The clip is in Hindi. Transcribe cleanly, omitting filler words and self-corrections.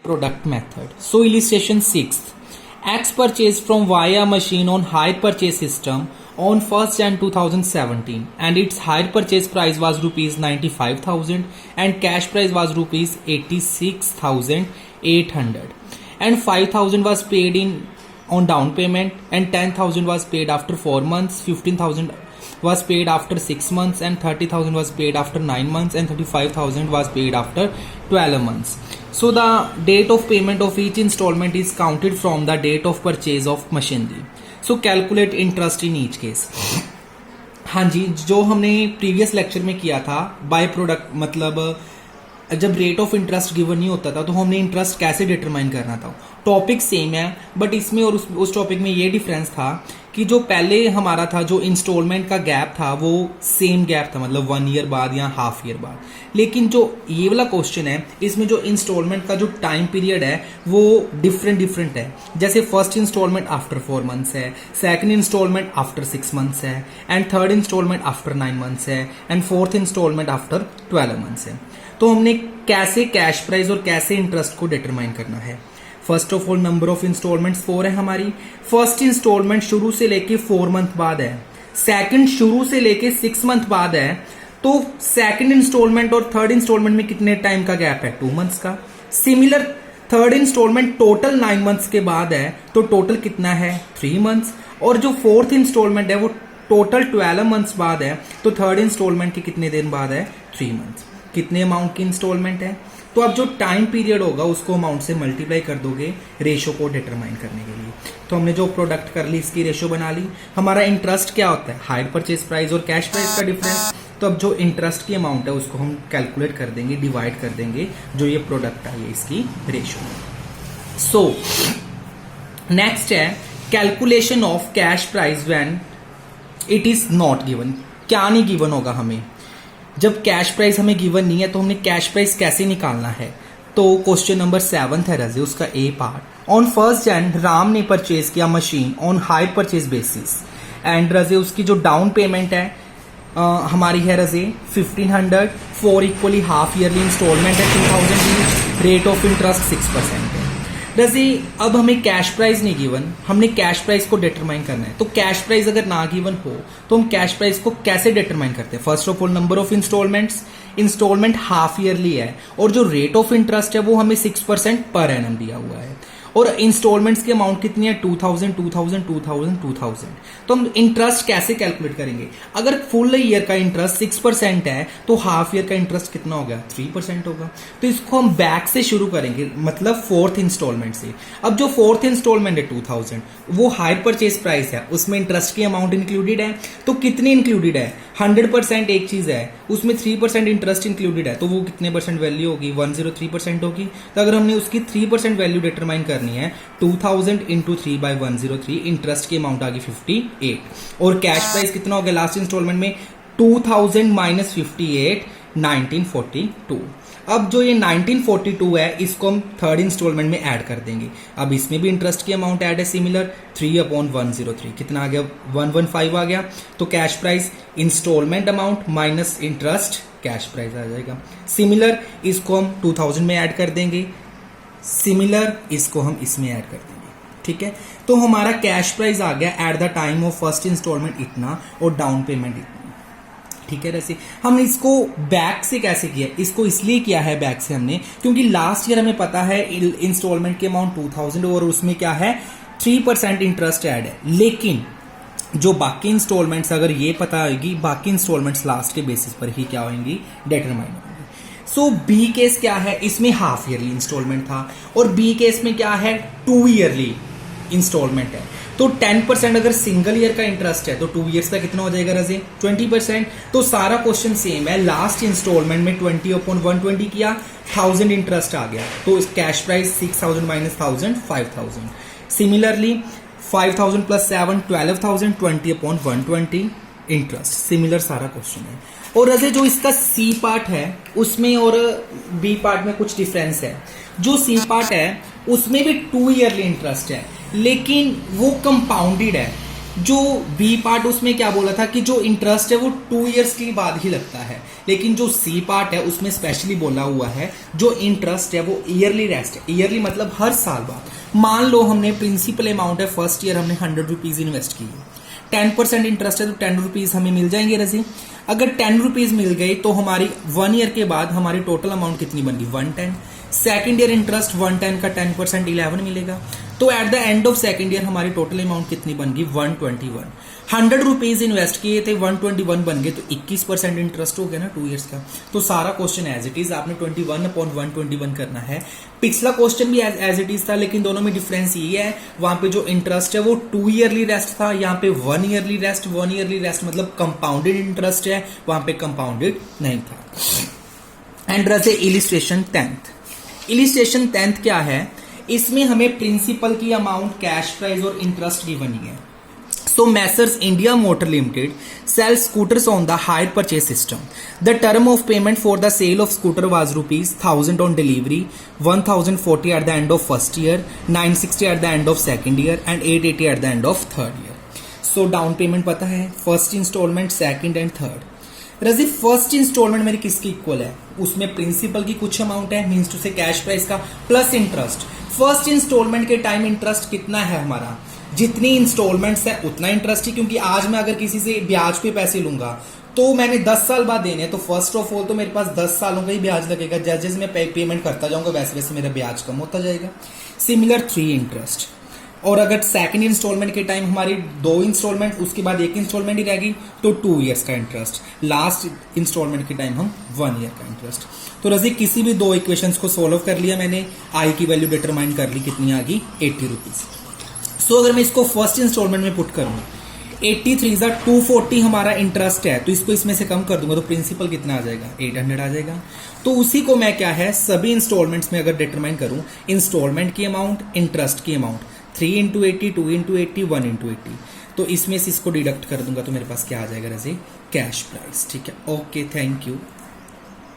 Product method. So illustration 6. X purchased from Via machine on hire purchase system on 1st Jan 2017 and its hire purchase price was rupees 95,000 and cash price was rupees 86,800 and 5,000 was paid in on down payment and 10,000 was paid after 4 months, 15,000 was paid after 6 months and 30,000 was paid after 9 months and 35,000 was paid after 12 months. So the date of payment of each installment is counted from the date of purchase of machinery. So calculate interest in each case. हाँ जी, जो हमने प्रीवियस लेक्चर में किया था बाय प्रोडक्ट, मतलब जब रेट ऑफ इंटरेस्ट गिवन नहीं होता था तो हमने इंटरेस्ट कैसे डिटरमाइन करना था. टॉपिक सेम है बट इसमें और उस टॉपिक में ये डिफरेंस था कि जो पहले हमारा था जो इंस्टॉलमेंट का गैप था वो सेम गैप था, मतलब 1 ईयर बाद या हाफ ईयर बाद. लेकिन जो ये वाला क्वेश्चन है इसमें जो इंस्टॉलमेंट का जो टाइम पीरियड है वो डिफरेंट है. जैसे फर्स्ट इंस्टॉलमेंट आफ्टर 4 मंथ्स है, सेकंड इंस्टॉलमेंट आफ्टर 6 मंथ्स है and third instalment after 9 months है and fourth instalment after 12 months है. तो हमने कैसे कैश प्राइस और कैसे इंटरेस्ट को डिटरमाइन करना है. First of all number of installments 4 है हमारी. फर्स्ट इंस्टॉलमेंट शुरू से लेके 4 मंथ बाद है, सेकंड शुरू से लेके 6 मंथ बाद है. तो सेकंड इंस्टॉलमेंट और थर्ड इंस्टॉलमेंट में कितने टाइम का गैप है? 2 मंथ्स का. Similar third installment total 9 months के बाद है तो टोटल कितना है? 3 मंथ्स. और जो फोर्थ इंस्टॉलमेंट है वो टोटल 12 मंथ्स बाद है तो थर्ड इंस्टॉलमेंट के कितने दिन बाद है? 3 मंथ्स. कितने अमाउंट की इंस्टॉलमेंट है? तो अब जो टाइम पीरियड होगा उसको अमाउंट से मल्टीप्लाई कर दोगे रेशो को डिटरमाइन करने के लिए. तो हमने जो प्रोडक्ट कर ली इसकी रेशो बना ली. हमारा इंटरेस्ट क्या होता है? हायर परचेज प्राइस और कैश प्राइस का डिफरेंस. तो अब जो इंटरेस्ट की अमाउंट है उसको हम कैलकुलेट कर देंगे, डिवाइड कर देंगे जो ये प्रोडक्ट है इसकी रेशो. सो नेक्स्ट है calculation of cash price when it is not given. क्या नहीं गिवन होगा हमें? जब कैश प्राइस हमें गिवन नहीं है तो हमने कैश प्राइस कैसे निकालना है? तो क्वेश्चन नंबर 7 है रजे, उसका A part. On 1st Jan Ram ने परचेज किया machine on hire purchase basis and रजे उसकी जो डाउन पेमेंट है हमारी है रजे 1500 four equally half yearly installment है 2000 की. रेट ऑफ इंटरेस्ट 6% है. रजी अब हमें कैश प्राइस नहीं गिवन, हमने कैश प्राइस को डिटरमाइन करना है. तो कैश प्राइस अगर ना गिवन हो तो हम कैश प्राइस को कैसे डिटरमाइन करते हैं? First of all number of installments. Installment half yearly है और जो रेट ऑफ इंटरेस्ट है वो हमें 6% पर एनम दिया हुआ है और इंस्टॉलमेंट्स की अमाउंट कितनी है? 2000 2000 2000 2000. तो हम इंटरेस्ट कैसे कैलकुलेट करेंगे? अगर फुल ईयर का इंटरेस्ट 6% है तो हाफ ईयर का इंटरेस्ट कितना होगा? 3% होगा. तो इसको हम बैक से शुरू करेंगे, मतलब फोर्थ इंस्टॉलमेंट से. अब जो फोर्थ इंस्टॉलमेंट है 2000 वो हायर परचेज प्राइस है, उसमें इंटरेस्ट की अमाउंट इंक्लूडेड है. तो कितनी इंक्लूडेड है? 100% एक चीज है, उसमें 3% इंटरेस्ट इंक्लूडेड है तो वो कितने परसेंट वैल्यू होगी? 103% होगी. तो अगर हमने उसकी 3% वैल्यू डिटरमाइन करनी है 2000 इंटू 3 बाई 103, इंटरेस्ट की अमाउंट आ गई 58 और कैश प्राइस कितना हो गया लास्ट इंस्टॉलमेंट में? 2000 माइनस 58 1942. अब जो ये 1942 है इसको हम थर्ड इंस्टॉलमेंट में ऐड कर देंगे. अब इसमें भी इंटरेस्ट की अमाउंट ऐड है सिमिलर 3/103. कितना आ गया? 115 आ गया. तो cash price instalment amount minus interest cash price आ जाएगा. सिमिलर इसको हम 2000 में ऐड कर देंगे, सिमिलर इसको हम इसमें ऐड कर देंगे. ठीक है, तो हमारा कैश प्राइस आ गया at the time of first installment इतना और डाउन पेमेंट इतना. ठीक है, जैसे हमने इसको बैक से कैसे किया? इसको इसलिए किया है बैक से हमने क्योंकि लास्ट ईयर हमें पता है इंस्टॉलमेंट की अमाउंट 2000 और उसमें क्या है? 3% इंटरेस्ट ऐड है. लेकिन जो बाकी इंस्टॉलमेंट्स अगर ये पता होगी बाकी इंस्टॉलमेंट्स लास्ट के बेसिस पर ही क्या होंगी? डिटरमाइन होंगी. सो बी केस क्या है? इसमें हाफ ईयरली इंस्टॉलमेंट था और बी केस में क्या है? 2 ईयरली इंस्टॉलमेंट है. तो 10% अगर सिंगल ईयर का इंटरेस्ट है तो 2 ईयर्स का कितना हो जाएगा रजे? 20%. तो सारा क्वेश्चन सेम है. लास्ट इंस्टॉलमेंट में 20/120 किया, 1000 इंटरेस्ट आ गया तो cash price 6000 minus 1000 5000. Similarly 5000 plus 7 12000 20/120 interest. Similar सारा क्वेश्चन है. और रजे जो इसका सी पार्ट है उसमें और बी पार्ट में कुछ डिफरेंस है. जो सी पार्ट है उसमें भी 2 ईयरली इंटरेस्ट है लेकिन वो कंपाउंडेड है. जो बी पार्ट उसमें क्या बोला था कि जो इंटरेस्ट है वो 2 इयर्स के बाद ही लगता है, लेकिन जो सी पार्ट है उसमें स्पेशली बोला हुआ है जो इंटरेस्ट है वो ईयरली रेस्ट है। ईयरली मतलब हर साल बाद। मान लो हमने प्रिंसिपल अमाउंट है फर्स्ट ईयर हमने 100 रुपीज इन्वेस्ट की, 10% इंटरेस्ट है तो 10 रुपीज हमें मिल जाएंगे रजी। अगर 10 रुपीज मिल गई तो हमारी 1 ईयर के बाद हमारी टोटल अमाउंट कितनी बन गई 110। सेकेंड ईयर इंटरेस्ट 110 का 10% 11 मिलेगा, तो at the end of second year हमारी टोटल अमाउंट कितनी बन गई 121। 100 रुपीज इन्वेस्ट किए थे 121 बन गए, तो 21% इंटरेस्ट हो गया ना 2 इयर्स का। तो सारा क्वेश्चन एज इट इज आपने 21/121 करना है। पिछला क्वेश्चन भी एज इट इज था, लेकिन दोनों में डिफरेंस ये है वहां पे जो इंटरेस्ट है वो 2 ईयरली रेस्ट था, यहाँ पे 1 ईयरली रेस्ट। 1 ईयरली रेस्ट मतलब कंपाउंडेड इंटरेस्ट है, वहां पे कंपाउंडेड नहीं था। एंड रज इलिस्ट्रेशन 10th। इलिस्ट्रेशन 10th क्या है, इसमें हमें प्रिंसिपल की अमाउंट, कैश प्राइस और इंटरेस्ट गिवन ही है। So Messrs India Motor Limited sells scooters on the hire purchase system. The term of payment for the sale of scooter was ₹1000 on delivery, 1040 at the end of first year, 960 at the end of second year, and 880 at the end of third year. So down payment पता है, first installment, second and third. रजी फर्स्ट इंस्टॉलमेंट मेरी किसकी इक्वल है, उसमें प्रिंसिपल की कुछ अमाउंट है, मींस टू से कैश प्राइस का प्लस इंटरेस्ट। फर्स्ट इंस्टॉलमेंट के टाइम इंटरेस्ट कितना है हमारा, जितनी इंस्टॉलमेंट्स है उतना इंटरेस्ट ही, क्योंकि आज मैं अगर किसी से ब्याज पे पैसे लूंगा तो मैंने 10 साल बाद देने, तो फर्स्ट ऑफ ऑल तो मेरे पास 10 सालों का ही ब्याज लगेगा। जैसे जैसे मैं पेमेंट करता जाऊंगा वैसे वैसे मेरा ब्याज कम होता जाएगा। Similar 3 interest. और अगर सेकंड इंस्टॉलमेंट के टाइम हमारी 2 इंस्टॉलमेंट, उसके बाद 1 इंस्टॉलमेंट ही रहेगी, तो 2 इयर्स का इंटरेस्ट। लास्ट इंस्टॉलमेंट के टाइम हम 1 ईयर का इंटरेस्ट। तो रजी किसी भी 2 इक्वेशंस को सोल्व कर लिया मैंने, आई की वैल्यू डिटरमाइन कर ली, कितनी आ गई 80 रुपीज। सो अगर मैं इसको फर्स्ट इंस्टॉलमेंट में पुट करूं 83 240 हमारा इंटरेस्ट है, तो इसको इसमें से कम कर दूंगा तो प्रिंसिपल कितना आ जाएगा 800 आ जाएगा। तो उसी को मैं क्या है सभी इंस्टॉलमेंट्स में अगर डिटरमाइन करूं, इंस्टॉलमेंट की अमाउंट, इंटरेस्ट की अमाउंट, 3 into 80, 2 into 80, 1 into 80, तो इसमें से इसको डिडक्ट कर दूंगा तो मेरे पास क्या आ जाएगा रजी कैश प्राइस। ठीक है, ओके, थैंक यू।